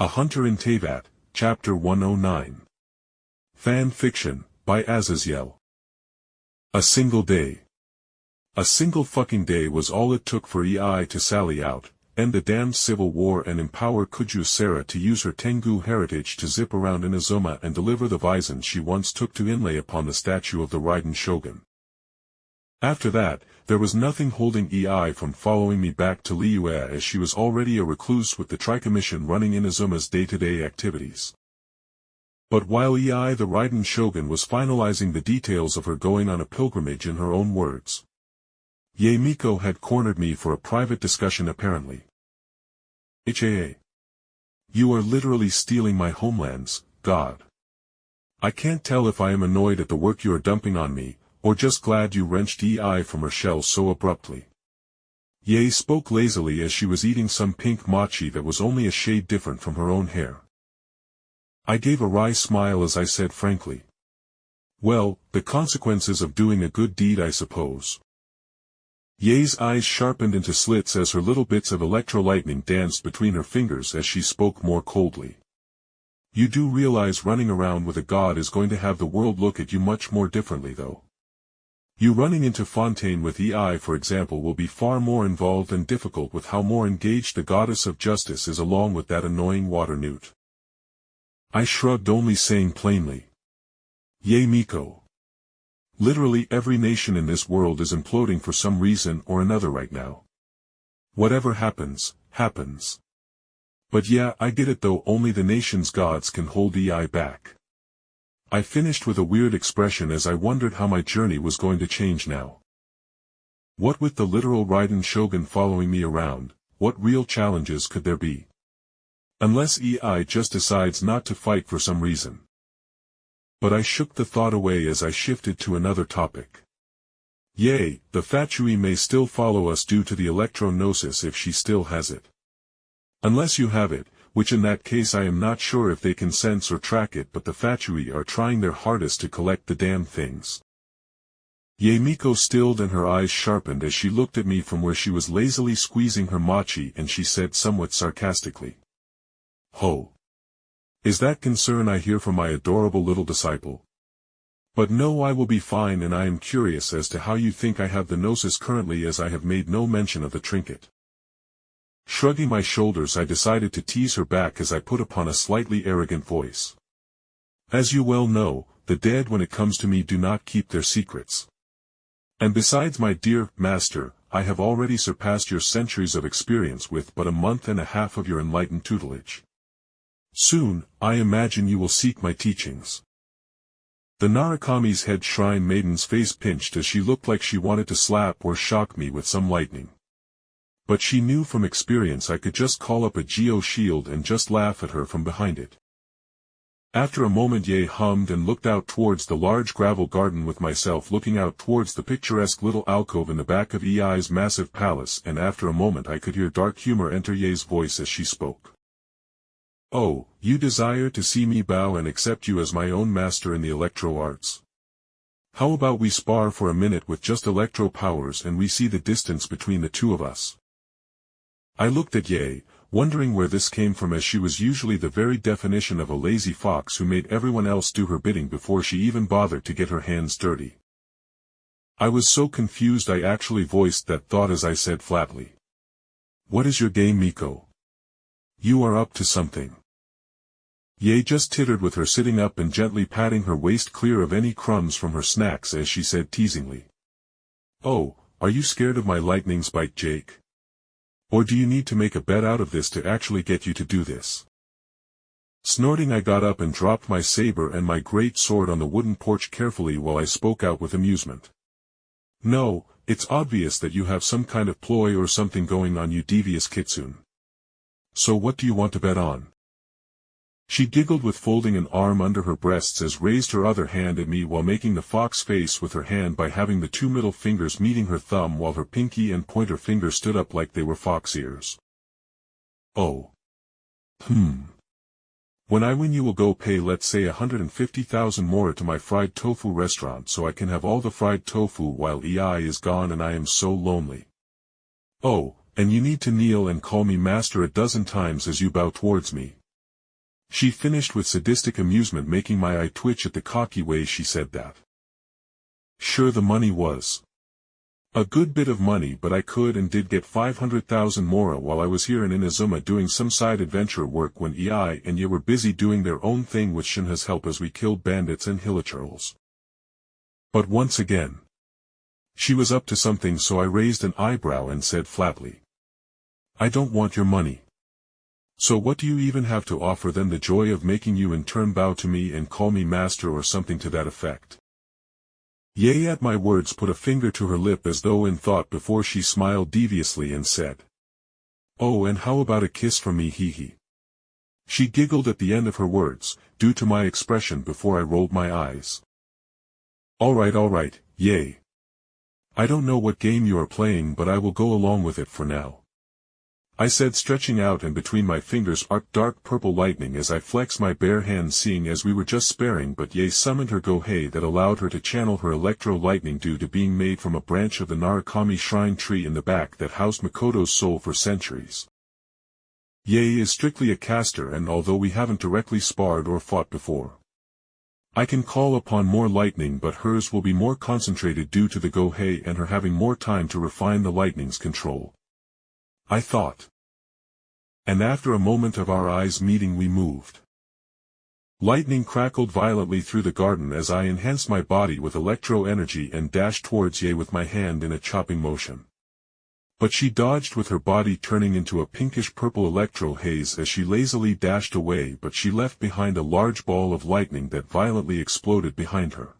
A Hunter in Teyvat, Chapter 109. Fan Fiction, by Azazyel. A single day. A single fucking day was all it took for EI to sally out, end the damned civil war and empower Kujou Sara to use her Tengu heritage to zip around Inazuma and deliver the Visons she once took to inlay upon the statue of the Raiden Shogun. After that, there was nothing holding EI from following me back to Liyue, as she was already a recluse with the Tricommission running Inazuma's day-to-day activities. But while EI the Raiden Shogun was finalizing the details of her going on a pilgrimage in her own words, Miko had cornered me for a private discussion apparently. HAA. You are literally stealing my homelands, God. I can't tell if I am annoyed at the work you are dumping on me, or just glad you wrenched EI from her shell so abruptly. Ye spoke lazily as she was eating some pink mochi that was only a shade different from her own hair. I gave a wry smile as I said frankly. Well, the consequences of doing a good deed, I suppose. Ye's eyes sharpened into slits as her little bits of electro-lightning danced between her fingers as she spoke more coldly. You do realize running around with a god is going to have the world look at you much more differently though. You running into Fontaine with EI for example will be far more involved and difficult with how more engaged the goddess of justice is along with that annoying water newt. I shrugged, only saying plainly. Miko. Literally every nation in this world is imploding for some reason or another right now. Whatever happens, happens. But yeah, I get it though, only the nation's gods can hold EI back. I finished with a weird expression as I wondered how my journey was going to change now. What with the literal Raiden Shogun following me around, what real challenges could there be? Unless EI just decides not to fight for some reason. But I shook the thought away as I shifted to another topic. The Fatui may still follow us due to the electro-gnosis if she still has it. Unless you have it, which in that case I am not sure if they can sense or track it, but the Fatui are trying their hardest to collect the damn things. Miko stilled and her eyes sharpened as she looked at me from where she was lazily squeezing her mochi, and she said somewhat sarcastically. Ho! Is that concern I hear from my adorable little disciple? But no, I will be fine, and I am curious as to how you think I have the gnosis currently, as I have made no mention of the trinket. Shrugging my shoulders, I decided to tease her back as I put upon a slightly arrogant voice. As you well know, the dead when it comes to me do not keep their secrets. And besides, my dear master, I have already surpassed your centuries of experience with but a month and a half of your enlightened tutelage. Soon, I imagine you will seek my teachings. The Narukami's head shrine maiden's face pinched as she looked like she wanted to slap or shock me with some lightning. But she knew from experience I could just call up a geo shield and just laugh at her from behind it. After a moment Ye hummed and looked out towards the large gravel garden, with myself looking out towards the picturesque little alcove in the back of EI's massive palace, and after a moment I could hear dark humor enter Ye's voice as she spoke. Oh, you desire to see me bow and accept you as my own master in the electro arts? How about we spar for a minute with just electro powers and we see the distance between the two of us? I looked at Ye, wondering where this came from, as she was usually the very definition of a lazy fox who made everyone else do her bidding before she even bothered to get her hands dirty. I was so confused I actually voiced that thought as I said flatly. What is your game, Miko? You are up to something. Ye just tittered, with her sitting up and gently patting her waist clear of any crumbs from her snacks as she said teasingly. Oh, are you scared of my lightning's bite, Jake? Or do you need to make a bet out of this to actually get you to do this? Snorting, I got up and dropped my saber and my great sword on the wooden porch carefully while I spoke out with amusement. No, it's obvious that you have some kind of ploy or something going on, you devious kitsune. So what do you want to bet on? She giggled, with folding an arm under her breasts, as raised her other hand at me while making the fox face with her hand by having the two middle fingers meeting her thumb, while her pinky and pointer finger stood up like they were fox ears. Oh. When I win, you will go pay, let's say, 150,000 more to my fried tofu restaurant so I can have all the fried tofu while EI is gone and I am so lonely. Oh, and you need to kneel and call me master a dozen times as you bow towards me. She finished with sadistic amusement, making my eye twitch at the cocky way she said that. Sure, the money was a good bit of money, but I could and did get 500,000 mora while I was here in Inazuma doing some side adventure work when EI and Ye were busy doing their own thing with Shinha's help as we killed bandits and hilichurls. But once again, she was up to something, so I raised an eyebrow and said flatly, I don't want your money. So what do you even have to offer than the joy of making you in turn bow to me and call me master or something to that effect? Ye at my words put a finger to her lip as though in thought before she smiled deviously and said, Oh, and how about a kiss from me, hee hee. She giggled at the end of her words, due to my expression before I rolled my eyes. All right, Ye. I don't know what game you are playing, but I will go along with it for now, I said, stretching out, and between my fingers arced dark purple lightning as I flexed my bare hand, seeing as we were just sparring, but Ye summoned her Gohei that allowed her to channel her electro-lightning due to being made from a branch of the Narukami shrine tree in the back that housed Makoto's soul for centuries. Ye is strictly a caster, and although we haven't directly sparred or fought before, I can call upon more lightning, but hers will be more concentrated due to the Gohei and her having more time to refine the lightning's control, I thought. And after a moment of our eyes meeting, we moved. Lightning crackled violently through the garden as I enhanced my body with electro-energy and dashed towards Ye with my hand in a chopping motion. But she dodged, with her body turning into a pinkish-purple electro-haze as she lazily dashed away, but she left behind a large ball of lightning that violently exploded behind her.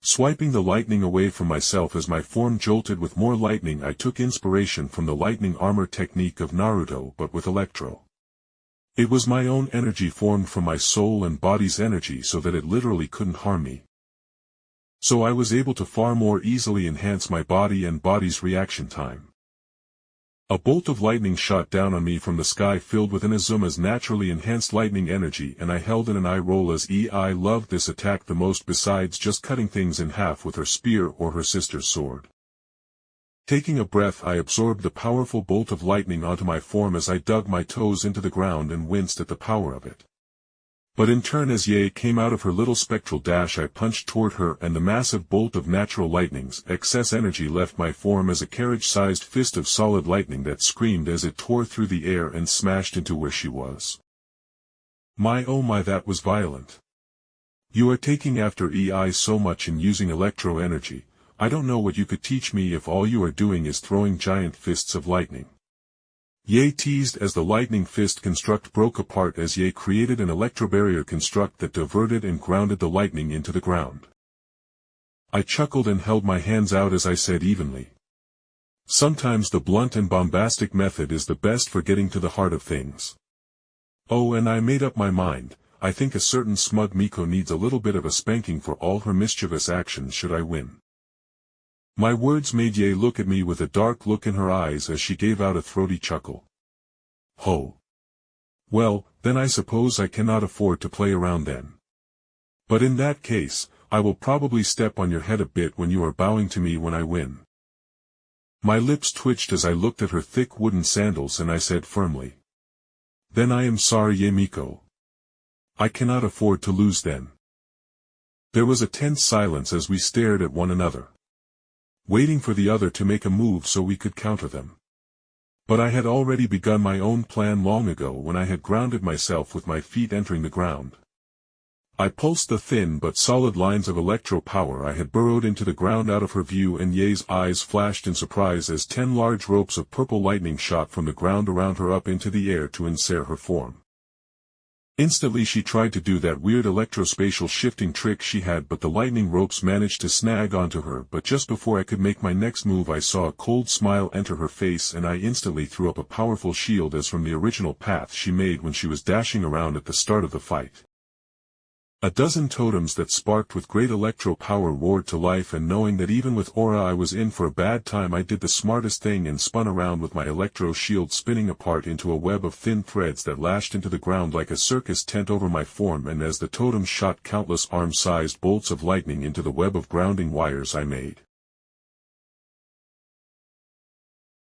Swiping the lightning away from myself as my form jolted with more lightning, I took inspiration from the lightning armor technique of Naruto, but with electro. It was my own energy formed from my soul and body's energy so that it literally couldn't harm me. So I was able to far more easily enhance my body and body's reaction time. A bolt of lightning shot down on me from the sky filled with Inazuma's naturally enhanced lightning energy, and I held in an eye roll as I loved this attack the most, besides just cutting things in half with her spear or her sister's sword. Taking a breath, I absorbed the powerful bolt of lightning onto my form as I dug my toes into the ground and winced at the power of it. But in turn, as Ye came out of her little spectral dash, I punched toward her, and the massive bolt of natural lightning's excess energy left my form as a carriage-sized fist of solid lightning that screamed as it tore through the air and smashed into where she was. My oh my, that was violent. You are taking after EI so much in using electro-energy. I don't know what you could teach me if all you are doing is throwing giant fists of lightning. Ye teased as the lightning fist construct broke apart as Ye created an electrobarrier construct that diverted and grounded the lightning into the ground. I chuckled and held my hands out as I said evenly, sometimes the blunt and bombastic method is the best for getting to the heart of things. Oh, and I made up my mind. I think a certain smug Miko needs a little bit of a spanking for all her mischievous actions should I win. My words made Ye look at me with a dark look in her eyes as she gave out a throaty chuckle. Ho! Well, then I suppose I cannot afford to play around then. But in that case, I will probably step on your head a bit when you are bowing to me when I win. My lips twitched as I looked at her thick wooden sandals, and I said firmly, Then I am sorry, Ye Miko. I cannot afford to lose then. There was a tense silence as we stared at one another, waiting for the other to make a move so we could counter them. But I had already begun my own plan long ago when I had grounded myself with my feet entering the ground. I pulsed the thin but solid lines of electro power I had burrowed into the ground out of her view, and Ye's eyes flashed in surprise as 10 large ropes of purple lightning shot from the ground around her up into the air to ensnare her form. Instantly she tried to do that weird electrospatial shifting trick she had, but the lightning ropes managed to snag onto her. But just before I could make my next move, I saw a cold smile enter her face, and I instantly threw up a powerful shield as from the original path she made when she was dashing around at the start of the fight. A dozen totems that sparked with great electro power roared to life, and knowing that even with aura I was in for a bad time, I did the smartest thing and spun around with my electro shield spinning apart into a web of thin threads that lashed into the ground like a circus tent over my form, and as the totems shot countless arm-sized bolts of lightning into the web of grounding wires I made,